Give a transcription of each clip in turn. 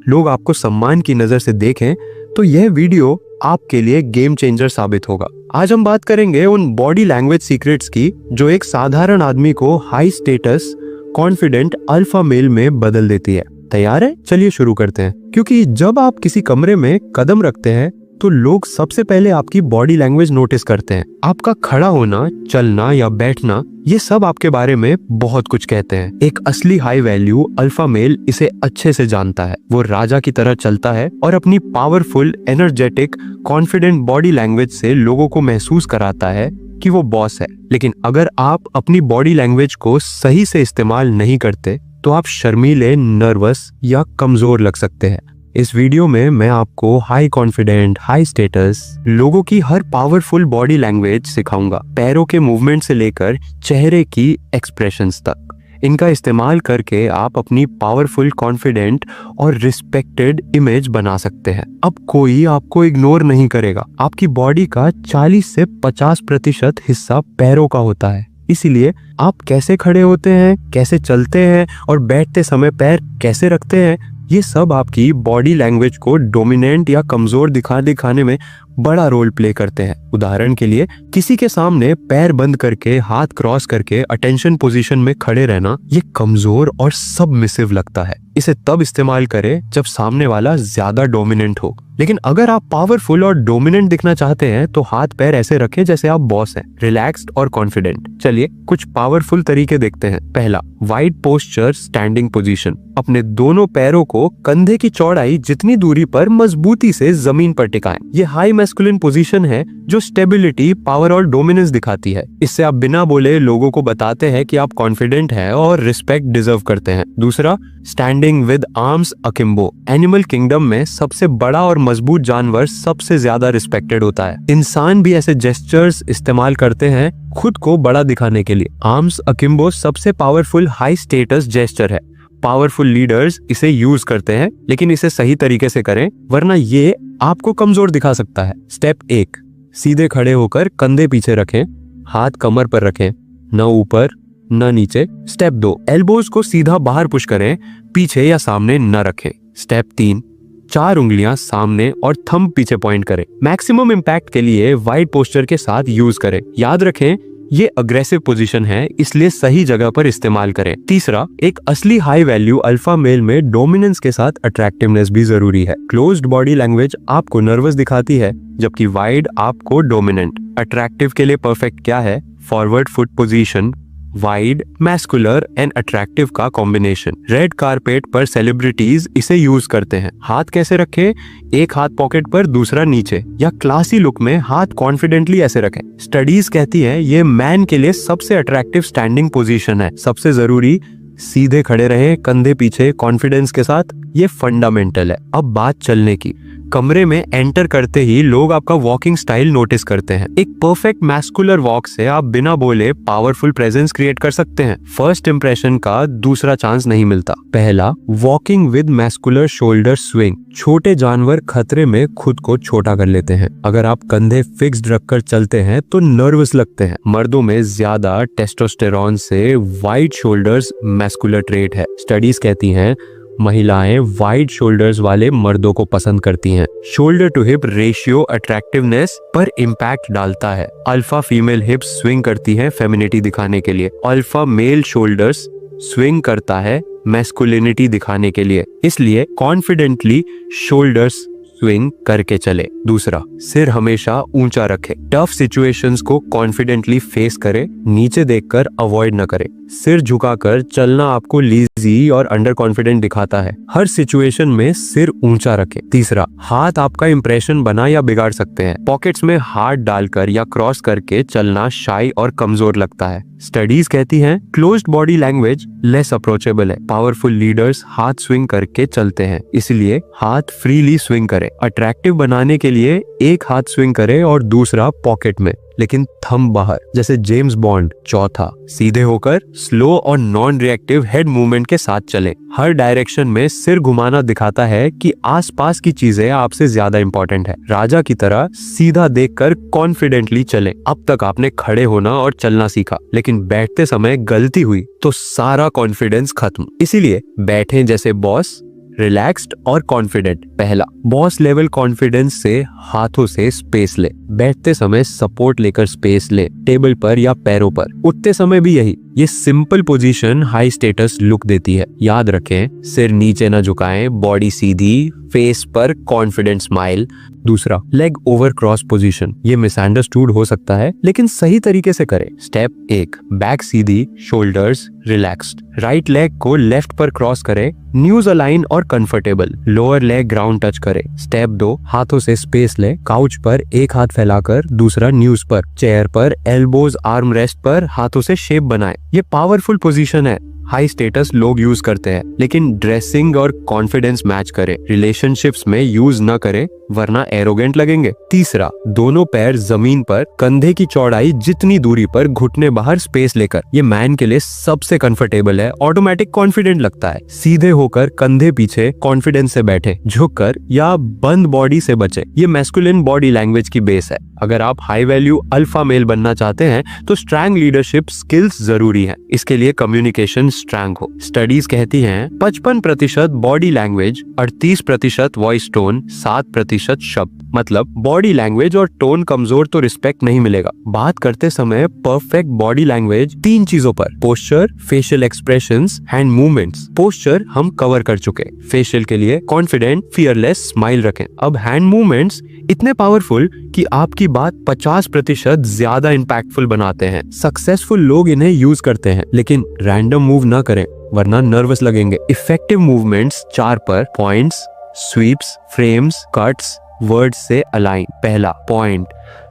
लोग आपको सम्मान की नजर से देखें, तो यह वीडियो आपके लिए गेम चेंजर साबित होगा। आज हम बात करेंगे उन बॉडी लैंग्वेज सीक्रेट्स की जो एक साधारण आदमी को high status confident alpha male में बदल देती है। तैयार है? चलिए शुरू करते हैं। क्योंकि जब आप किसी कमरे में कदम रखते हैं तो लोग सबसे पहले आपकी बॉडी लैंग्वेज नोटिस करते हैं। आपका खड़ा होना, चलना या बैठना, ये सब आपके बारे में बहुत कुछ कहते हैं। एक असली हाई वैल्यू अल्फा मेल इसे अच्छे से जानता है। वो राजा की तरह चलता है और अपनी powerful, energetic, confident body language से लोगों को महसूस कराता है कि वो बॉस है। लेकिन अगर आप अपनी बॉडी लैंग्वेज को सही से इस्तेमाल नहीं करते तो आप शर्मीले, नर्वस या कमजोर लग सकते हैं। इस वीडियो में मैं आपको हाई कॉन्फिडेंट, हाई स्टेटस लोगों की हर पावरफुल बॉडी लैंग्वेज सिखाऊंगा, पैरों के मूवमेंट से लेकर चेहरे की एक्सप्रेशंस तक। इनका इस्तेमाल करके आप अपनी पावरफुल, कॉन्फिडेंट और रिस्पेक्टेड इमेज बना सकते हैं। अब कोई आपको इग्नोर नहीं करेगा। आपकी बॉडी का 40 से 50% हिस्सा पैरों का होता है। इसीलिए आप कैसे खड़े होते हैं, कैसे चलते हैं और बैठते समय पैर कैसे रखते हैं, ये सब आपकी बॉडी लैंग्वेज को डोमिनेंट या कमजोर दिखाने में बड़ा रोल प्ले करते हैं। उदाहरण के लिए, किसी के सामने पैर बंद करके, हाथ क्रॉस करके अटेंशन पोजीशन में खड़े रहना, ये कमजोर और सबमिसिव लगता है। इसे तब इस्तेमाल करें जब सामने वाला ज्यादा डोमिनेंट हो। लेकिन अगर आप पावरफुल और डोमिनेंट दिखना चाहते हैं तो हाथ पैर ऐसे रखें जैसे आप बॉस हैं, रिलैक्स्ड और कॉन्फिडेंट। चलिए कुछ पावरफुल तरीके देखते हैं। पहला, वाइड पोस्चर स्टैंडिंग पोजीशन। अपने दोनों पैरों को कंधे की चौड़ाई जितनी दूरी पर मजबूती से जमीन पर टिकाएं। ये हाई मैस्कुलिन पोजीशन है जो स्टेबिलिटी, पावर और डोमिनेंस दिखाती है। इससे आप बिना बोले लोगों को बताते हैं कि आप कॉन्फिडेंट हैं और रिस्पेक्ट डिजर्व करते हैं। दूसरा, standing with arms akimbo. Animal kingdom में सबसे बड़ा और मजबूत जानवर सबसे ज्यादा रिस्पेक्टेड होता है। इंसान भी ऐसे जेस्चर्स इस्तेमाल करते हैं खुद को बड़ा दिखाने के लिए। आर्म्स अकिम्बो सबसे पावरफुल हाई स्टेटस जेस्चर है। पावरफुल लीडर्स इसे यूज करते हैं, लेकिन इसे सही तरीके से करें, वरना ये आपको कमजोर दिखा सकता है। स्टेप 1, सीधे खड़े होकर कंधे पीछे रखें, हाथ कमर पर रखें, न ऊपर न नीचे। स्टेप 2, एल्बोज को सीधा बाहर पुश करें, पीछे या सामने न रखें। स्टेप 3, 4 उंगलियां सामने और थंब पीछे पॉइंट करें। मैक्सिमम इंपैक्ट के लिए वाइड पोस्चर के साथ यूज करें। याद रखें, ये अग्रेसिव पोजीशन है, इसलिए सही जगह पर इस्तेमाल करें। तीसरा, एक असली हाई वैल्यू अल्फा मेल में डोमिनेंस के साथ अट्रैक्टिवनेस भी जरूरी है। क्लोज्ड बॉडी लैंग्वेज आपको नर्वस दिखाती है, जबकि वाइड आपको डोमिनेंट। अट्रैक्टिव के लिए परफेक्ट क्या है? Forward foot position, wide, muscular and attractive का कॉम्बिनेशन। रेड कारपेट पर सेलिब्रिटीज इसे यूज करते हैं। हाथ कैसे रखें? एक हाथ पॉकेट पर, दूसरा नीचे, या क्लासी लुक में हाथ कॉन्फिडेंटली ऐसे रखें। स्टडीज कहती है ये मैन के लिए सबसे अट्रैक्टिव स्टैंडिंग पोजीशन है। सबसे जरूरी, सीधे खड़े रहें, कंधे पीछे, कॉन्फिडेंस के साथ। ये फंडामेंटल है। अब बात चलने की। कमरे में एंटर करते ही लोग आपका वॉकिंग स्टाइल नोटिस करते हैं। एक परफेक्ट मैस्कुलर वॉक से आप बिना बोले पावरफुल प्रेजेंस क्रिएट कर सकते हैं। फर्स्ट इंप्रेशन का दूसरा चांस नहीं मिलता। पहला, walking with muscular shoulder swing. छोटे जानवर खतरे में खुद को छोटा कर लेते हैं। अगर आप कंधे फिक्स्ड रखकर चलते हैं तो नर्वस लगते हैं। मर्दों में ज्यादा टेस्टोस्टेरोन से वाइड शोल्डर्स मैस्कुलर ट्रेट है। स्टडीज कहती हैं महिलाएं वाइड शोल्डर्स वाले मर्दों को पसंद करती हैं। Shoulder to hip ratio attractiveness पर इम्पैक्ट डालता है। अल्फा फीमेल हिप्स स्विंग करती हैं फेमिनिटी दिखाने के लिए। अल्फा मेल शोल्डर्स स्विंग करता है मैस्कुलिनिटी दिखाने के लिए। इसलिए कॉन्फिडेंटली शोल्डर्स स्विंग करके चले। दूसरा, सिर हमेशा ऊंचा रखें। टफ सिचुएशंस को कॉन्फिडेंटली फेस करें, नीचे देखकर अवॉइड न करें। सिर झुकाकर चलना आपको लीजी और अंडर कॉन्फिडेंट दिखाता है। हर सिचुएशन में सिर ऊंचा रखें। तीसरा, हाथ आपका इंप्रेशन बना या बिगाड़ सकते हैं। पॉकेट्स में हाथ डालकर या क्रॉस करके चलना शाई और कमजोर लगता है। स्टडीज कहती हैं closed body language less approachable है। पावरफुल लीडर्स हाथ स्विंग करके चलते हैं, इसलिए हाथ फ्रीली स्विंग करें। अट्रैक्टिव बनाने के लिए एक हाथ स्विंग करें और दूसरा पॉकेट में, लेकिन थंब बाहर, जैसे जेम्स बॉन्ड। चौथा, सीधे होकर स्लो और नॉन रिएक्टिव हेड मूवमेंट के साथ चलें। हर डायरेक्शन में सिर घुमाना दिखाता है कि आसपास की चीजें आपसे ज्यादा इंपॉर्टेंट है। राजा की तरह सीधा देखकर कॉन्फिडेंटली चलें। अब तक आपने खड़े होना और चलना सीखा, लेकिन बैठते समय गलती हुई तो सारा कॉन्फिडेंस खत्म। इसीलिए बैठें जैसे बॉस, रिलैक्स्ड और कॉन्फिडेंट। पहला, बॉस लेवल कॉन्फिडेंस से हाथों से स्पेस ले। बैठते समय सपोर्ट लेकर स्पेस ले, टेबल पर या पैरों पर। उठते समय भी यही। ये simple position high status look देती है। याद रखें, सिर नीचे न झुकाएं, बॉडी सीधी, फेस पर कॉन्फिडेंट स्माइल। दूसरा, लेग ओवर क्रॉस पोजीशन। ये मिसअंडरस्टूड हो सकता है, लेकिन सही तरीके से करें। स्टेप 1, बैक सीधी, शोल्डर्स रिलैक्स्ड। राइट लेग को लेफ्ट पर क्रॉस करें, न्यूज अलाइन और comfortable. Lower leg ground touch करे। स्टेप 2, हाथों से स्पेस ले। काउच पर एक हाथ फैलाकर, दूसरा न्यूज पर। चेयर पर एल्बोज आर्म रेस्ट पर हाथों से शेप बनाए। ये पावरफुल पोजीशन है। हाई स्टेटस लोग यूज करते हैं, लेकिन ड्रेसिंग और कॉन्फिडेंस मैच करें। रिलेशनशिप्स में यूज न करें, वरना एरोगेंट लगेंगे। तीसरा, दोनों पैर जमीन पर, कंधे की चौड़ाई जितनी दूरी पर, घुटने बाहर, स्पेस लेकर। ये मैन के लिए सबसे कंफर्टेबल है, ऑटोमेटिक कॉन्फिडेंट लगता है। सीधे होकर कंधे पीछे कॉन्फिडेंस से बैठे, झुककर या बंद बॉडी से बचे। ये मैस्कुलिन बॉडी लैंग्वेज की बेस है। अगर आप हाई वैल्यू अल्फा मेल बनना चाहते हैं तो स्ट्रॉन्ग लीडरशिप स्किल्स जरूरी है। इसके लिए कम्युनिकेशन स्ट्रॉन्ग हो। स्टडीज कहती हैं 55% बॉडी लैंग्वेज, 38% वॉइस टोन, 7% शब्द। मतलब बॉडी लैंग्वेज और टोन कमजोर तो रिस्पेक्ट नहीं मिलेगा। बात करते समय परफेक्ट बॉडी लैंग्वेज 3 चीजों पर, posture, facial expressions, hand movements. Posture हम कवर कर चुके। फेशियल के लिए कॉन्फिडेंट, फियरलेस स्माइल रखें। अब हैंड मूवमेंट्स इतने पावरफुल कि आपकी बात 50% ज्यादा इंपैक्टफुल बनाते हैं। सक्सेसफुल लोग इन्हें यूज करते हैं, लेकिन रैंडम मूव ना करें, वरना नर्वस लगेंगे। इफेक्टिव मूवमेंट्स 4 पर, points, sweeps, frames, cuts, word से अलाइन। पहला पॉइंट,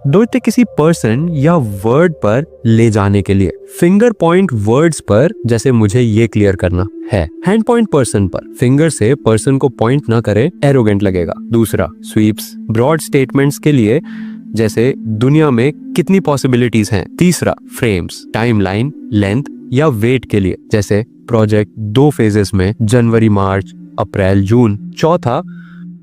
दौड़ते किसी पर्सन या वर्ड पर ले जाने के लिए। फिंगर पॉइंट वर्ड्स पर, जैसे मुझे ये क्लियर करना है। हैंड पॉइंट पर्सन पर। फिंगर से पर्सन को पॉइंट ना करें, एरोगेंट लगेगा। दूसरा, स्वीप्स, ब्रॉड स्टेटमेंट्स के लिए, जैसे दुनिया में कितनी पॉसिबिलिटीज हैं। तीसरा, फ्रेम्स, टाइमलाइन, लेंथ या वेट के लिए, जैसे प्रोजेक्ट 2 फेजेस में, जनवरी, मार्च, अप्रैल, जून। चौथा,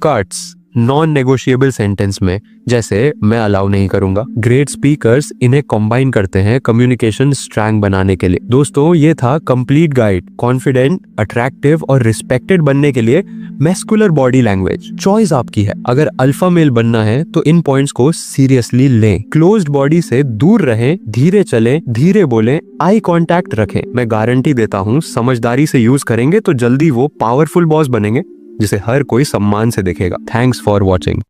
कट्स, नॉन नेगोशिएबल सेंटेंस में, जैसे मैं अलाउ नहीं करूंगा। ग्रेट स्पीकर्स इन्हें कंबाइन करते हैं कम्युनिकेशन स्ट्रॉन्ग बनाने के लिए। दोस्तों, ये था कंप्लीट गाइड कॉन्फिडेंट, अट्रैक्टिव और रिस्पेक्टेड बनने के लिए मैस्कुलर बॉडी लैंग्वेज। चॉइस आपकी है। अगर अल्फा मेल बनना है तो इन पॉइंट्स को सीरियसली लें। क्लोज्ड बॉडी से दूर रहें, धीरे चलें, धीरे बोलें, आई कांटेक्ट रखें। मैं गारंटी देता हूँ, समझदारी से यूज करेंगे तो जल्दी वो पावरफुल बॉस बनेंगे जिसे हर कोई सम्मान से देखेगा। Thanks for watching.